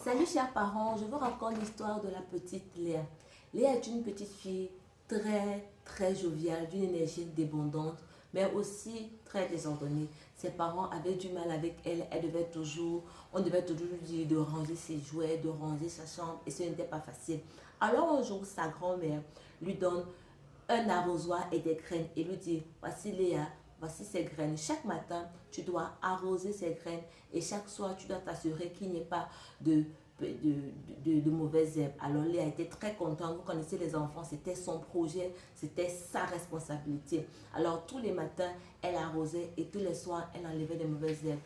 Salut chers parents, je vous raconte l'histoire de la petite Léa. Léa est une petite fille très joviale, d'une énergie débordante, mais aussi très désordonnée. Ses parents avaient du mal avec elle, on devait toujours lui dire de ranger ses jouets, de ranger sa chambre, et ce n'était pas facile. Alors un jour, sa grand-mère lui donne un arrosoir et des graines et lui dit, voici Léa, voici ces graines. Chaque matin, tu dois arroser ces graines et chaque soir, tu dois t'assurer qu'il n'y ait pas de mauvaises herbes. Alors Léa était très contente. Vous connaissez les enfants, c'était son projet, c'était sa responsabilité. Alors tous les matins, elle arrosait et tous les soirs, elle enlevait des mauvaises herbes.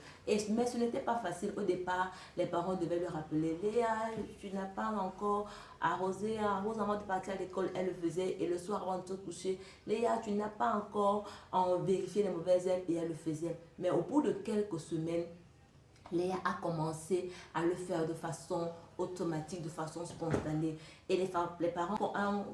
Mais ce n'était pas facile. Au départ, les parents devaient lui rappeler, Léa, tu n'as pas encore arrosé, arrose avant de partir à l'école. Elle le faisait et le soir avant de se coucher, Léa, tu n'as pas encore vérifié les mauvaises herbes et elle le faisait. Mais au bout de quelques semaines, Léa a commencé à le faire de façon automatique, de façon spontanée. Et les parents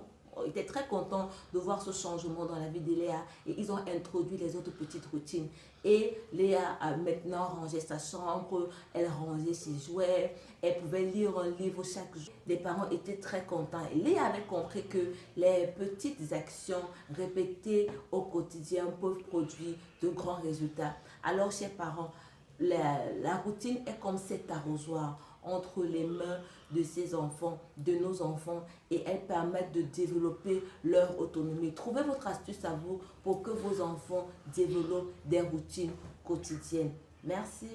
étaient très contents de voir ce changement dans la vie de Léa et ils ont introduit les autres petites routines. Et Léa a maintenant rangé sa chambre, elle rangeait ses jouets, elle pouvait lire un livre chaque jour. Les parents étaient très contents. Et Léa avait compris que les petites actions répétées au quotidien peuvent produire de grands résultats. Alors, chers parents, la routine est comme cet arrosoir entre les mains de ces enfants, de nos enfants, et elles permettent de développer leur autonomie. Trouvez votre astuce à vous pour que vos enfants développent des routines quotidiennes. Merci.